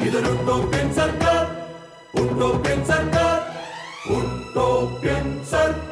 ഇതൊരു ഉട്ടോപ്യൻ സർക്കാർ, ഉട്ടോപ്യൻ സർക്കാർ, ഉട്ടോപ്യൻ സർക്കാർ.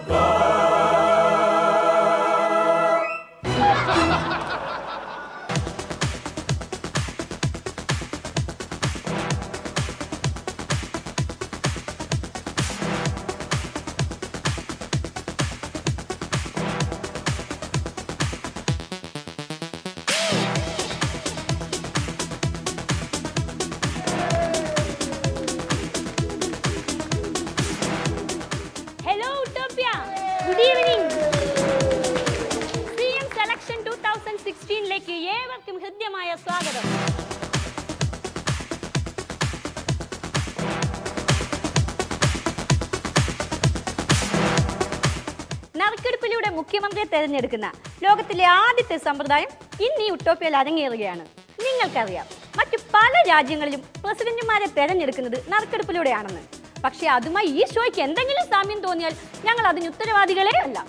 Good evening. CM സെലക്ഷൻ 2016ലേക്ക് ഏവർക്കും ഹൃദ്യമായ സ്വാഗതം. നറുക്കെടുപ്പിലൂടെ മുഖ്യമന്ത്രിയെ തെരഞ്ഞെടുക്കുന്ന ലോകത്തിലെ ആദ്യത്തെ സമ്പ്രദായം ഇന്ന് ഈ ഉട്ടോപ്യയിൽ അരങ്ങേറുകയാണ്. നിങ്ങൾക്കറിയാം, മറ്റു പല രാജ്യങ്ങളിലും പ്രസിഡന്റുമാരെ തെരഞ്ഞെടുക്കുന്നത് നറുക്കെടുപ്പിലൂടെയാണെന്ന്. പക്ഷെ അതുമായി ഈ ഷോയ്ക്ക് എന്തെങ്കിലും സാമ്യം തോന്നിയാൽ ഞങ്ങൾ അതിന് ഉത്തരവാദികളേ അല്ല.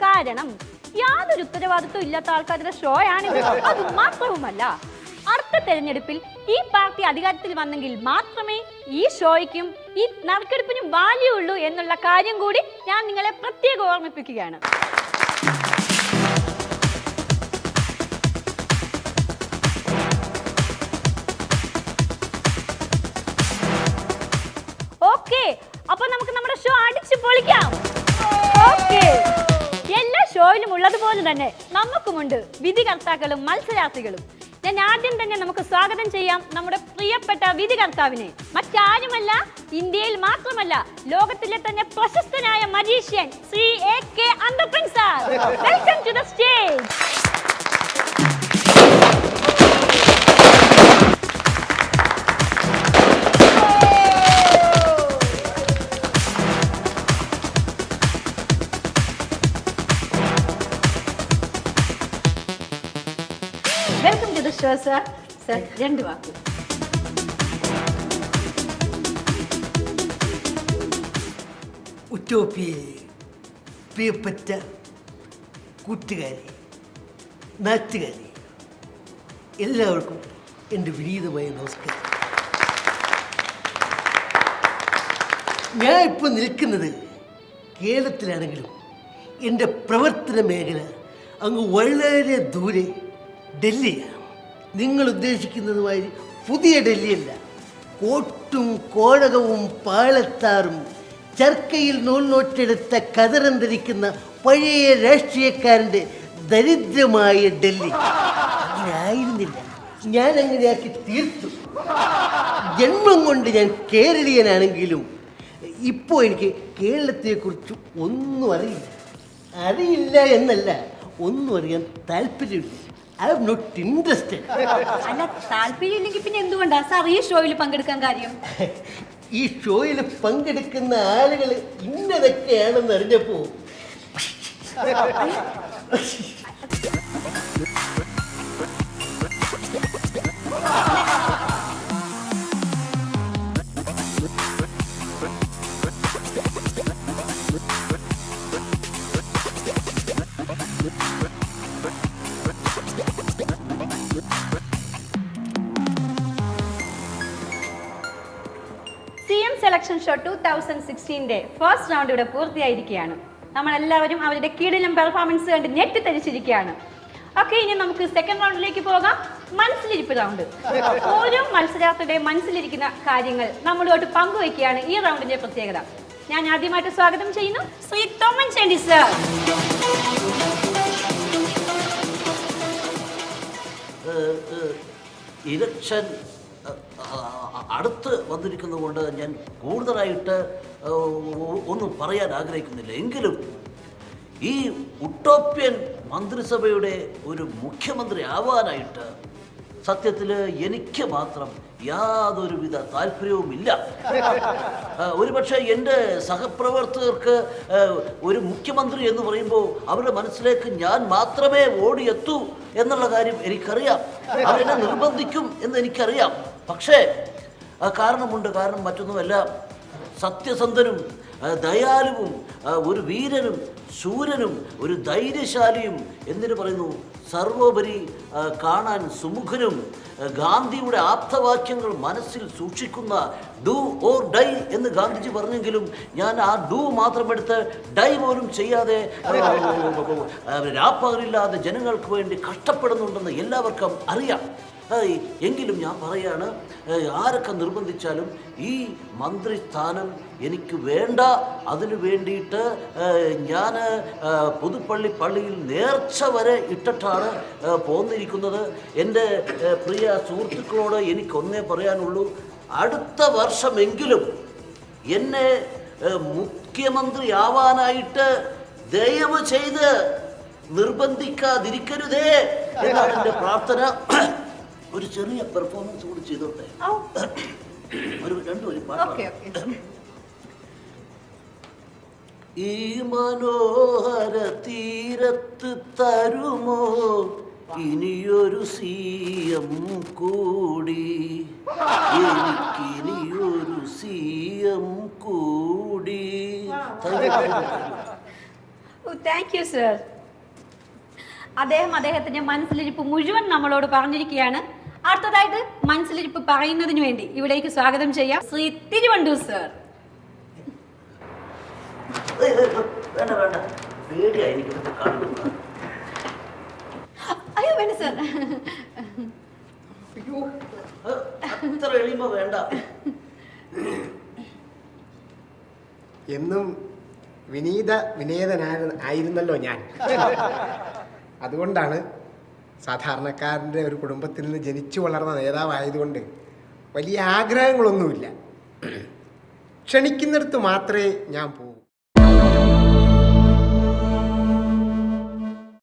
കാരണം യാതൊരു ഉത്തരവാദിത്വം ഇല്ലാത്ത ആൾക്കാരുടെ ഷോയാണിത്. അത് മാത്രവുമല്ല, അടുത്ത തെരഞ്ഞെടുപ്പിൽ ഈ പാർട്ടി അധികാരത്തിൽ വന്നെങ്കിൽ മാത്രമേ ഈ ഷോയ്ക്കും ഈ നറുക്കെടുപ്പിനും വാല്യൂ ഉള്ളൂ എന്നുള്ള കാര്യം കൂടി ഞാൻ നിങ്ങളെ പ്രത്യേകം ഓർമ്മിപ്പിക്കുകയാണ്. അപ്പൊ നമുക്ക് നമ്മുടെ ഷോ അടിച്ചു പൊളിക്കാം. എല്ലാ ഷോയിലും ഉള്ളതുപോലെ തന്നെ നമുക്കുമുണ്ട് വിധികർത്താക്കളും മത്സരാർത്ഥികളും. ഞാൻ ആദ്യം തന്നെ നമുക്ക് സ്വാഗതം ചെയ്യാം നമ്മുടെ പ്രിയപ്പെട്ട വിധികർത്താവിനെ. മറ്റാരുമല്ല, ഇന്ത്യയിൽ മാത്രമല്ല ലോകത്തിലെ തന്നെ പ്രശസ്തനായ magician Shri AK Anthappan sir. Welcome to the stage. Welcome to the show sir. Sir, രണ്ട് വാക്ക്. ഉട്ടോപ്യയിലെ പ്രിയപ്പെട്ട കൂട്ടുകാരി, നാട്ടുകാരി, എല്ലാവർക്കും എൻ്റെ വിനീതമായ നമസ്കാരം. ഞാൻ ഇപ്പോൾ നിൽക്കുന്നത് കേരളത്തിലാണെങ്കിലും എൻ്റെ പ്രവർത്തന മേഖല അങ്ങ് വളരെ ദൂരെ ഡൽഹിയാണ്. നിങ്ങൾ ഉദ്ദേശിക്കുന്നതുമായി പുതിയ ഡൽഹിയല്ല. കോട്ടും കോഴകവും പാളത്താറും ചർക്കയിൽ നൂൽനോട്ടെടുത്ത കതറം ധരിക്കുന്ന പഴയ രാഷ്ട്രീയക്കാരൻ്റെ ദരിദ്രമായ ഡൽഹി. അങ്ങനെയായിരുന്നില്ല, ഞാൻ അങ്ങനെയാക്കി തീർത്തു. ജന്മം കൊണ്ട് ഞാൻ കേരളീയനാണെങ്കിലും ഇപ്പോൾ എനിക്ക് കേരളത്തെക്കുറിച്ച് ഒന്നും അറിയില്ല എന്നല്ല, ഒന്നും അറിയാൻ താല്പര്യമില്ല. I am not interested. അല്ല, താല്പര്യമില്ലെങ്കിൽ പിന്നെ എന്തുകൊണ്ടാ സാർ ഈ ഷോയിൽ പങ്കെടുക്കാൻ കാര്യം? ഈ ഷോയിൽ പങ്കെടുക്കുന്ന ആളുകൾ ഇന്നതൊക്കെയാണെന്ന് അറിഞ്ഞപ്പോ സെലക്ഷൻ ഷോ 2016ന്റെ ഫസ്റ്റ് റൗണ്ട് ഇവിടെ പൂർത്തിയായിരിക്കുകയാണ്. നമ്മളെല്ലാവരും അവരുടെ കിടിലം പെർഫോമൻസ് കണ്ട് ഞെട്ടിത്തരിച്ചിരിക്കുകയാണ്. ഓക്കെ, ഇനി നമുക്ക് സെക്കൻഡ് റൗണ്ടിലേക്ക് പോകാം. മനസ്സിലിരിപ്പ് റൗണ്ട്. ഓരോ മത്സരാർത്ഥിയുടെയും മനസ്സിലിരിക്കുന്ന കാര്യങ്ങൾ നമ്മളോട്ട് പങ്കുവയ്ക്കുകയാണ് ഈ റൗണ്ടിന്റെ പ്രത്യേകത. ഞാൻ ആദ്യമായിട്ട് സ്വാഗതം ചെയ്യുന്നു ശ്രീ തോമൻ ചാണ്ടി സർ. ഇലക്ഷൻ അടുത്ത് വന്നിരിക്കുന്നതുകൊണ്ട് ഞാൻ കൂടുതലായിട്ട് ഒന്നും പറയാൻ ആഗ്രഹിക്കുന്നില്ല. എങ്കിലും ഈ ഉട്ടോപ്യൻ മന്ത്രിസഭയുടെ ഒരു മുഖ്യമന്ത്രി ആവാനായിട്ട് സത്യത്തിൽ എനിക്ക് മാത്രം യാതൊരുവിധ താല്പര്യവുമില്ല. ഒരുപക്ഷെ എൻ്റെ സഹപ്രവർത്തകർക്ക് ഒരു മുഖ്യമന്ത്രി എന്ന് പറയുമ്പോൾ അവരുടെ മനസ്സിലേക്ക് ഞാൻ മാത്രമേ ഓടിയെത്തൂ എന്നുള്ള കാര്യം എനിക്കറിയാം. അവരെന്നെ നിർബന്ധിക്കും എന്ന് എനിക്കറിയാം. പക്ഷേ കാരണമുണ്ട്. കാരണം മറ്റൊന്നുമല്ല, സത്യസന്ധനും ദയാലുവും ഒരു വീരനും ശൂരനും ഒരു ധൈര്യശാലിയും എന്തിനു പറയുന്നു സർവോപരി കാണാൻ സുമുഖനും ഗാന്ധിയുടെ ആപ്തവാക്യങ്ങൾ മനസ്സിൽ സൂക്ഷിക്കുന്ന ഡു ഓർ ഡൈ എന്ന് ഗാന്ധിജി പറഞ്ഞെങ്കിലും ഞാൻ ആ ഡു മാത്രമെടുത്ത് ഡൈ പോലും ചെയ്യാതെ രാപ്പകലില്ലാതെ ജനങ്ങൾക്ക് വേണ്ടി കഷ്ടപ്പെടുന്നുണ്ടെന്ന് എല്ലാവർക്കും അറിയാം. എങ്കിലും ഞാൻ പറയാണ്, ആരൊക്കെ നിർബന്ധിച്ചാലും ഈ മന്ത്രിസ്ഥാനം എനിക്ക് വേണ്ട. അതിനു വേണ്ടിയിട്ട് ഞാൻ പുതുപ്പള്ളി പള്ളിയിൽ നേർച്ച വരെ ഇട്ടിട്ടാണ് പോന്നിരിക്കുന്നത്. എൻ്റെ പ്രിയ സുഹൃത്തുക്കളോട് എനിക്കൊന്നേ പറയാനുള്ളൂ, അടുത്ത വർഷമെങ്കിലും എന്നെ മുഖ്യമന്ത്രിയാവാനായിട്ട് ദയവ് ചെയ്ത് നിർബന്ധിക്കാതിരിക്കരുതേ എന്നാണ് എൻ്റെ പ്രാർത്ഥന. ഒരു ചെറിയ പെർഫോമൻസ് കൂടി ചെയ്തോട്ടെ. ഒരു പാട്ട്. ഈ മനോഹര തീരത്ത് തരുമോ ഇനിയൊരു CM കൂടി, എനിക്കിനിയൊരു CM കൂടി. Thank you sir. അദ്ദേഹത്തിന്റെ മനസ്സിലിരിപ്പ് മുഴുവൻ നമ്മളോട് പറഞ്ഞിരിക്കുകയാണ്. അടുത്തതായിട്ട് മനസ്സിലിരിപ്പ് പറയുന്നതിന് വേണ്ടി ഇവിടേക്ക് സ്വാഗതം ചെയ്യാം ശ്രീ തിരുവണ്ടൂർ സർ. അയ്യോ വേണ്ട സർ. അത്ര എളിമ വേണ്ട. എന്നും വിനീതനായിരുന്നല്ലോ ഞാൻ. അതുകൊണ്ടാണ് സാധാരണക്കാരൻ്റെ ഒരു കുടുംബത്തിൽ നിന്ന് ജനിച്ചു വളർന്ന നേതാവായതുകൊണ്ട് വലിയ ആഗ്രഹങ്ങളൊന്നുമില്ല. ക്ഷണിക്കുന്നിടത്ത് മാത്രമേ ഞാൻ പോകൂ.